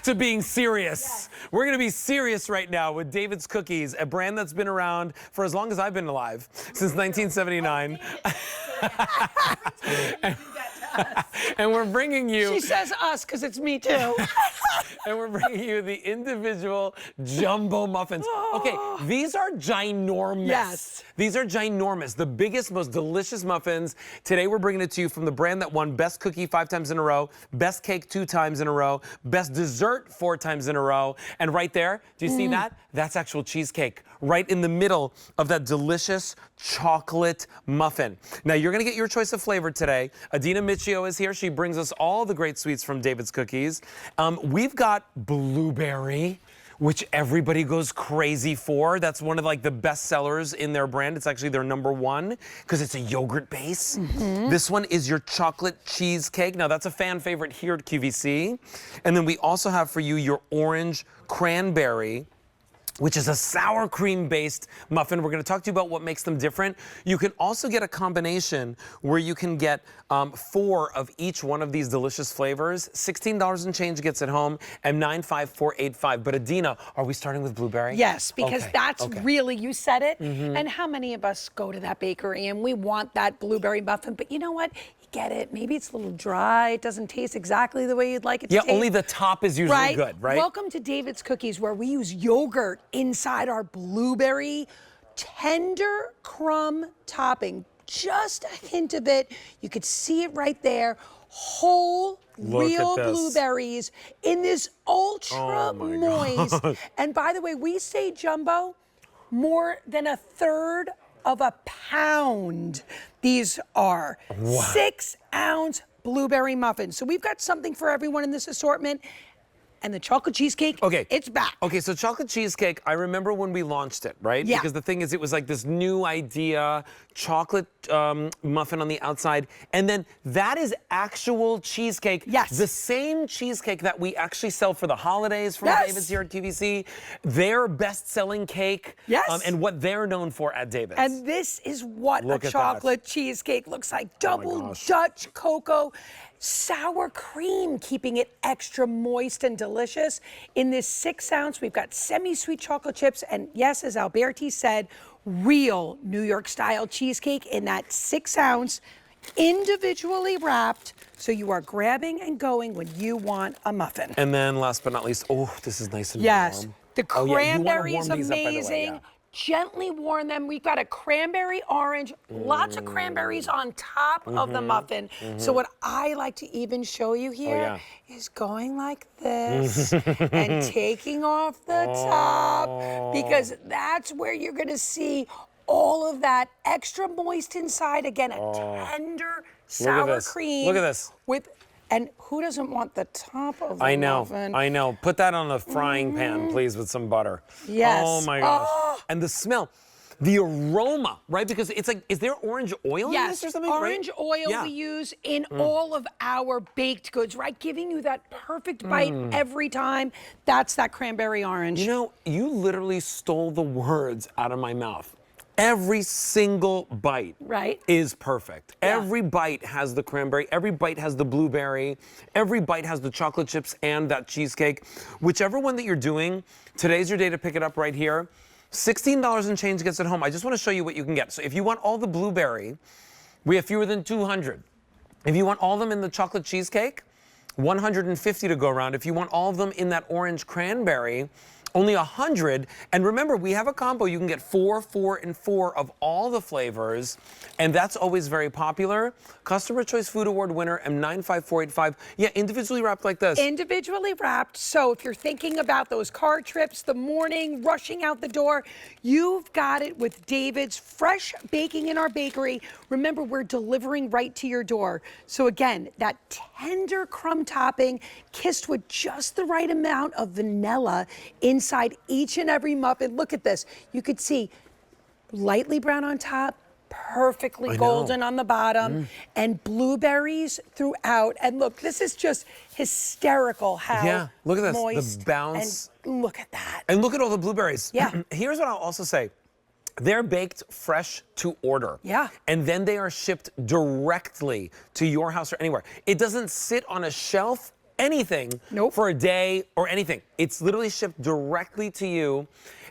back to being serious. Yes. We're going to be serious right now with David's Cookies, a brand that's been around for as long as I've been alive, since 1979. And we're bringing you... She says us because it's me too. And we're bringing you the individual jumbo muffins. Okay, these are ginormous. Yes. These are ginormous. The biggest, most delicious muffins. Today we're bringing it to you from the brand that won Best Cookie 5 times in a row, Best Cake 2 times in a row, Best Dessert 4 times in a row. And right there, do you see that? That's actual cheesecake right in the middle of that delicious chocolate muffin. Now you're gonna get your choice of flavor today. Adina Michio is here. She brings us all the great sweets from David's Cookies. We've got blueberry, which everybody goes crazy for. That's one of like the best sellers in their brand. It's actually their #1 because it's a yogurt base. This one is your chocolate cheesecake. Now that's a fan favorite here at QVC. And then we also have for you your orange cranberry, which is a sour cream based muffin. We're gonna talk to you about what makes them different. You can also get a combination where you can get 4 of each one of these delicious flavors. $16 and change gets it home, and $95485. But Adina, are we starting with blueberry? Yes, because that's really, you said it. And how many of us go to that bakery and we want that blueberry muffin, but you know what? Get it. Maybe it's a little dry. It doesn't taste exactly the way you'd like it to taste. Yeah, only the top is usually good, right? Welcome to David's Cookies, where we use yogurt inside our blueberry tender crumb topping. Just a hint of it. You could see it right there. Whole, real blueberries in this ultra moist. And by the way, we say jumbo, more than 1/3 of a pound. These are 6-ounce blueberry muffins. So we've got something for everyone in this assortment. And the chocolate cheesecake, it's back. Okay, so chocolate cheesecake, I remember when we launched it, right? Yeah. Because the thing is, it was like this new idea, chocolate muffin on the outside, and then that is actual cheesecake. Yes. The same cheesecake that we actually sell for the holidays from David's here at QVC, their best-selling cake, and what they're known for at David's. And this is what a chocolate cheesecake looks like. Double Dutch cocoa, sour cream, keeping it extra moist and delicious. In this 6-ounce, we've got semi-sweet chocolate chips, and yes, as Alberti said, real New York style cheesecake in that 6-ounce, individually wrapped, so you are grabbing and going when you want a muffin. And then last but not least, this is nice and warm. The cranberry is amazing. Gently warm them. We've got a cranberry orange, lots of cranberries on top of the muffin. So what I like to even show you here is going like this and taking off the top, because that's where you're gonna see all of that extra moist inside. Again, a tender sour cream. Look at this. And who doesn't want the top of the muffin? I know. Put that on a frying pan, please, with some butter. Yes. Oh my gosh. And the smell, the aroma, right? Because it's like, is there orange oil in this or something? Orange oil we use in all of our baked goods, right? Giving you that perfect bite every time. That's that cranberry orange. You know, you literally stole the words out of my mouth. Every single bite is perfect. Every bite has the cranberry, every bite has the blueberry, every bite has the chocolate chips and that cheesecake. Whichever one that you're doing, today's your day to pick it up right here. $16 and change gets it home. I just want to show you what you can get. So if you want all the blueberry, we have fewer than 200. If you want all of them in the chocolate cheesecake, 150 to go around. If you want all of them in that orange cranberry, only 100. And remember, we have a combo. You can get 4, 4, and 4 of all the flavors, and that's always very popular. Customer Choice Food Award winner, M95485. Yeah, individually wrapped like this. Individually wrapped. So if you're thinking about those car trips, the morning, rushing out the door, you've got it with David's fresh baking in our bakery. Remember, we're delivering right to your door. So again, that tender crumb topping, kissed with just the right amount of vanilla inside each and every muffin. Look at this. You could see lightly brown on top, perfectly golden on the bottom, and blueberries throughout. And look, this is just hysterical how look at this, moist the bounce. And look at that. And look at all the blueberries. Yeah. Here's what I'll also say. They're baked fresh to order. Yeah. And then they are shipped directly to your house or anywhere. It doesn't sit on a shelf anything for a day or anything. It's literally shipped directly to you,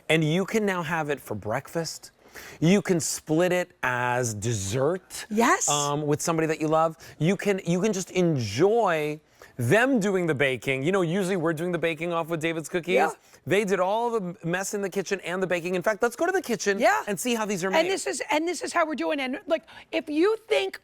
and you can now have it for breakfast. You can split it as dessert. Yes. With somebody that you love. You can just enjoy them doing the baking. You know, usually we're doing the baking off with David's cookies. Yeah. They did all the mess in the kitchen and the baking. In fact, let's go to the kitchen and see how these are made. And this is how we're doing it. Like, if you think,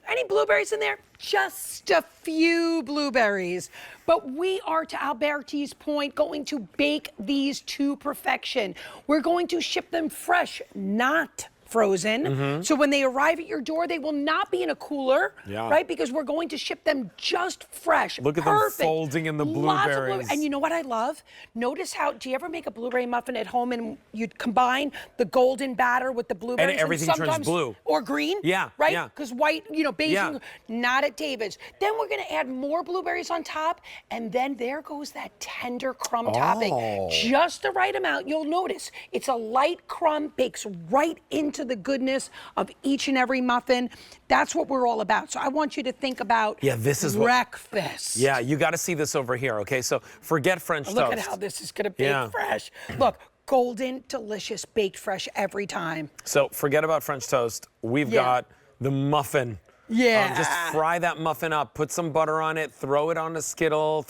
any blueberries in there? Just a few blueberries. But we are, to Alberti's point, going to bake these to perfection. We're going to ship them fresh, not frozen. So when they arrive at your door, they will not be in a cooler, right? Because we're going to ship them just fresh. Look at them folding in the blueberries. And you know what I love? Notice how, do you ever make a blueberry muffin at home and you combine the golden batter with the blueberries? And everything turns blue. Or green? Yeah. Right? Because white, you know, beige, not at David's. Then we're gonna add more blueberries on top, and then there goes that tender crumb topping. Just the right amount. You'll notice it's a light crumb, bakes right into the goodness of each and every muffin. That's what we're all about. So I want you to think about this is breakfast. You got to see this over here, okay? So forget French toast. Look at how this is gonna bake fresh. Look, golden, delicious, baked fresh every time. So forget about French toast. We've got the muffin. Just fry that muffin up, put some butter on it, throw it on a skittle,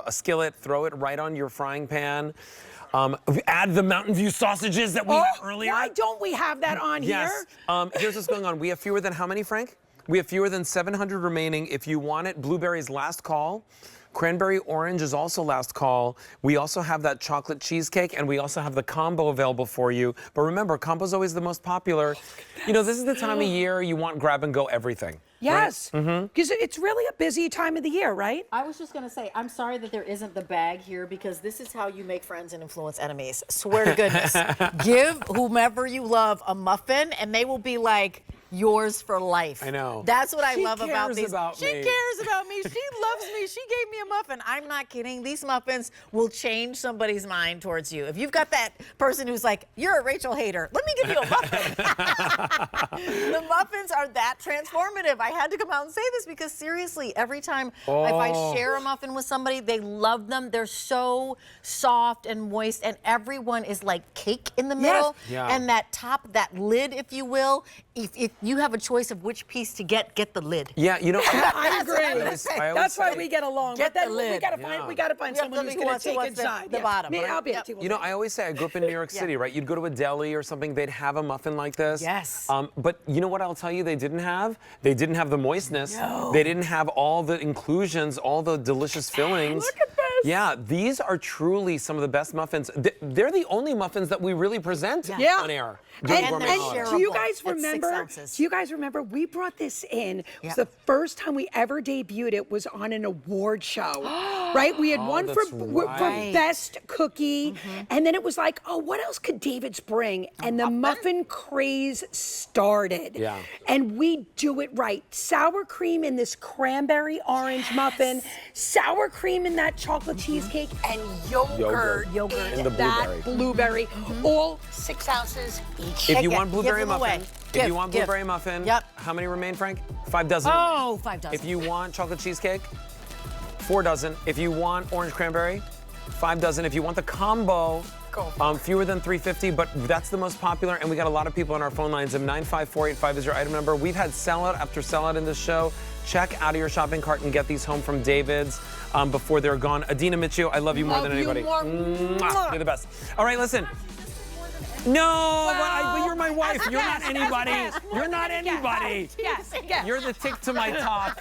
a skillet, throw it right on your frying pan. Add the Mountain View sausages that we had earlier. Why don't we have that on here? Here's what's going on. We have fewer than how many, Frank? We have fewer than 700 remaining. If you want it, blueberries last call. Cranberry orange is also last call. We also have that chocolate cheesecake, and we also have the combo available for you. But remember, combo's always the most popular. You know, this is the time of year you want grab and go everything. Yes, because it's really a busy time of the year, right? I was just going to say, I'm sorry that there isn't the bag here, because this is how you make friends and influence enemies. Swear to goodness. Give whomever you love a muffin, and they will be like yours for life. I know. That's what I love about these. She cares about me. She loves me. She gave me a muffin. I'm not kidding. These muffins will change somebody's mind towards you. If you've got that person who's like, you're a Rachel hater, let me give you a muffin. The muffins are that transformative. I had to come out and say this because seriously, every time if I share a muffin with somebody, they love them. They're so soft and moist, and everyone is like cake in the middle. And that top, that lid, if you will, if you have a choice of which piece to get the lid. Yeah, you know, I agree. That's why we get along. Get the We lid. gotta find someone who's gonna take inside the bottom. I'll be You know, I always say I grew up in New York City, right? You'd go to a deli or something, they'd have a muffin like this. Yes. But you know what I'll tell you they didn't have? They didn't have the moistness. No. They didn't have all the inclusions, all the delicious fillings. Look at this. Yeah, these are truly some of the best muffins. They're the only muffins that we really present on air. And Gourmet they're Holiday. Do you shareable. guys It's 6 remember? ounces. Do you guys remember? We brought this in. It was the first time we ever debuted it was on an award show, right? We had one for best cookie, and then it was like, oh, what else could David's bring? And the muffin craze started. Yeah. And we do it right. Sour cream in this cranberry orange muffin, sour cream in that chocolate cheesecake, and yogurt in the that blueberry. All 6 ounces each. If you want blueberry Give them away. muffin, if you want blueberry muffin, how many remain, Frank? 5 dozen. Oh, 5 dozen. If you want chocolate cheesecake, 4 dozen. If you want orange cranberry, 5 dozen. If you want the combo, fewer than 350, but that's the most popular, and we got a lot of people on our phone lines. 95485 is your item number. We've had sellout after sellout in this show. Check out of your shopping cart and get these home from David's before they're gone. Adina Michio, I love you more than anybody. Mwah. You're the best. All right, listen. No, but you're my wife. You're not anybody. You're not anybody. Yes. You're the tick to my top.